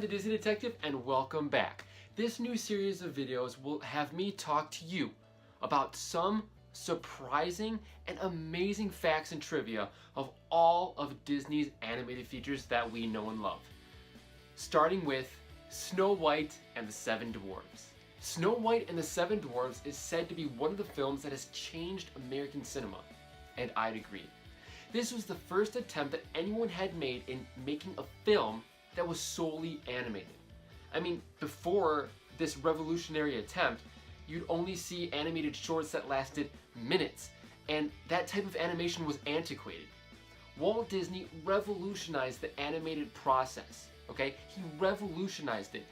the Disney Detective and welcome back. This new series of videos will have me talk to you about some surprising and amazing facts and trivia of all of Disney's animated features that we know and love. Starting with Snow White and the Seven Dwarfs. Snow White and the Seven Dwarfs is said to be one of the films that has changed American cinema, and I'd agree. This was the first attempt that anyone had made in making a film that was solely animated. I mean, before this revolutionary attempt, you'd only see animated shorts that lasted minutes, and that type of animation was antiquated. Walt Disney revolutionized the animated process, okay? He revolutionized it,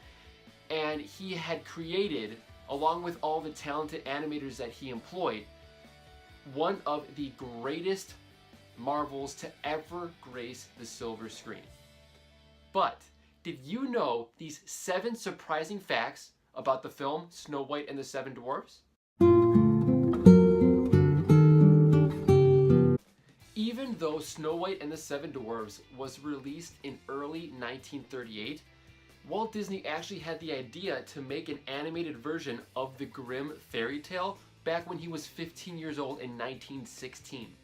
and he had created, along with all the talented animators that he employed, one of the greatest marvels to ever grace the silver screen. But did you know these 7 surprising facts about the film Snow White and the Seven Dwarfs? Even though Snow White and the Seven Dwarfs was released in early 1938, Walt Disney actually had the idea to make an animated version of the Grimm fairy tale back when he was 15 years old in 1916.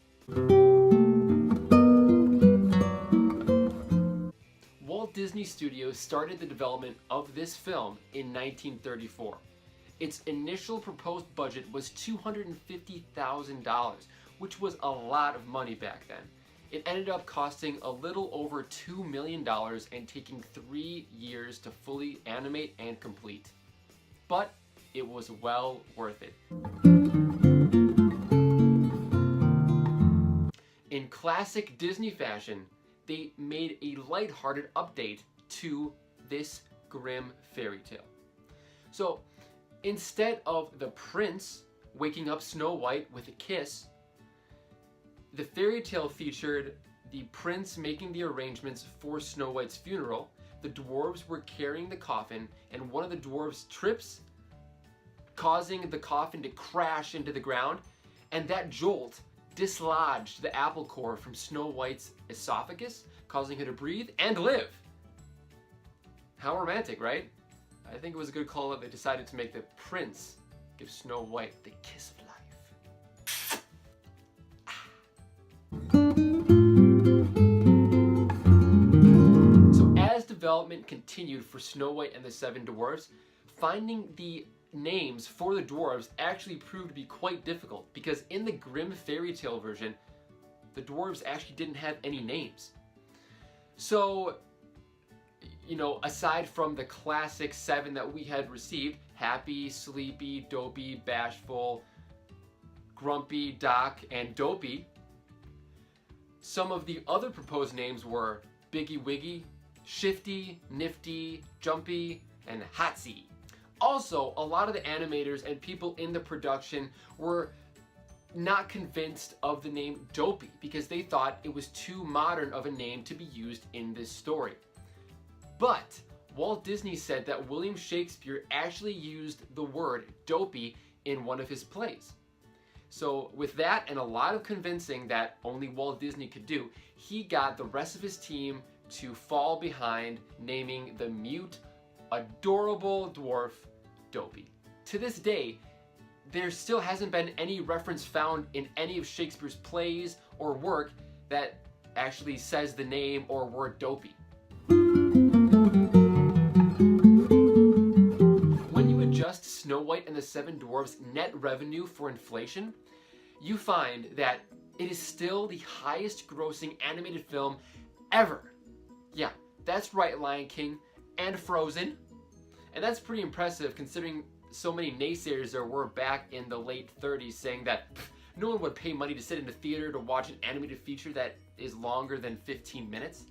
Walt Disney Studios started the development of this film in 1934. Its initial proposed budget was $250,000, which was a lot of money back then. It ended up costing a little over $2 million and taking 3 years to fully animate and complete. But it was well worth it. In classic Disney fashion, they made a lighthearted update to this Grimm fairy tale. So instead of the prince waking up Snow White with a kiss, the fairy tale featured the prince making the arrangements for Snow White's funeral. The dwarves were carrying the coffin, and one of the dwarves trips, causing the coffin to crash into the ground, and that jolt dislodged the apple core from Snow White's esophagus, causing her to breathe and live. How romantic, right? I think it was a good call that they decided to make the prince give Snow White the kiss of life. So as development continued for Snow White and the Seven Dwarfs, finding the names for the dwarves actually proved to be quite difficult, because in the Grimm fairy tale version, the dwarves actually didn't have any names. So, aside from the classic 7 that we had received, Happy, Sleepy, Dopey, Bashful, Grumpy, Doc, and Dopey, some of the other proposed names were Biggy Wiggy, Shifty, Nifty, Jumpy, and Hotsy. Also, a lot of the animators and people in the production were not convinced of the name Dopey because they thought it was too modern of a name to be used in this story. But Walt Disney said that William Shakespeare actually used the word dopey in one of his plays. So with that and a lot of convincing that only Walt Disney could do, he got the rest of his team to fall behind naming the mute, adorable dwarf Dopey. To this day, there still hasn't been any reference found in any of Shakespeare's plays or work that actually says the name or word Dopey. When you adjust Snow White and the Seven Dwarfs' net revenue for inflation, you find that it is still the highest grossing animated film ever. Yeah, that's right, Lion King and Frozen. And that's pretty impressive considering so many naysayers there were back in the late 30s saying that no one would pay money to sit in a theater to watch an animated feature that is longer than 15 minutes.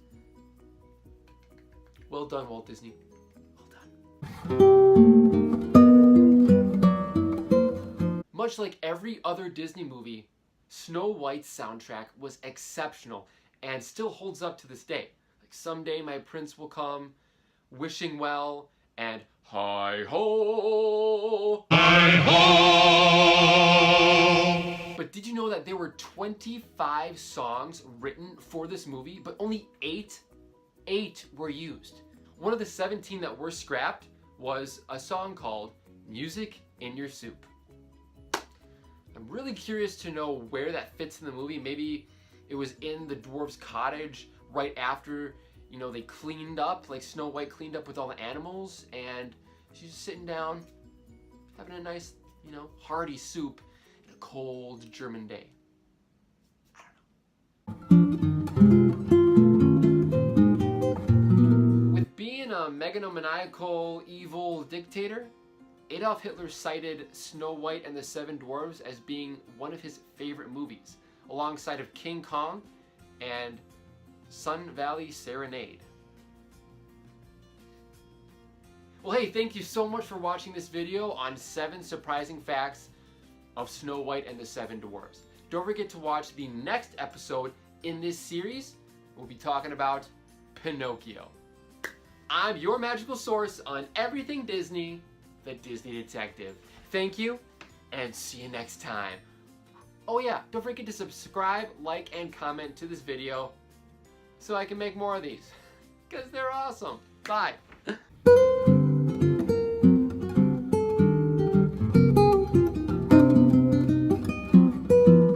Well done, Walt Disney. Well done. Much like every other Disney movie, Snow White's soundtrack was exceptional and still holds up to this day. Like Someday My Prince Will Come, Wishing Well, and Hi-ho! Hi-ho! But did you know that there were 25 songs written for this movie, but only 8 were used? One of the 17 that were scrapped was a song called Music in Your Soup. I'm really curious to know where that fits in the movie. Maybe it was in the dwarf's cottage right after, you know, they cleaned up, like Snow White cleaned up with all the animals, and she's just sitting down having a nice, you know, hearty soup in a cold German day. I don't know. With being a megalomaniacal, evil dictator, Adolf Hitler cited Snow White and the Seven Dwarfs as being one of his favorite movies, alongside of King Kong and Sun Valley Serenade. Well, hey, thank you so much for watching this video on 7 surprising facts of Snow White and the Seven Dwarfs. Don't forget to watch the next episode in this series. We'll be talking about Pinocchio. I'm your magical source on everything Disney, the Disney Detective. Thank you, and see you next time. Oh yeah, don't forget to subscribe, like, and comment to this video so I can make more of these, because they're awesome. Bye.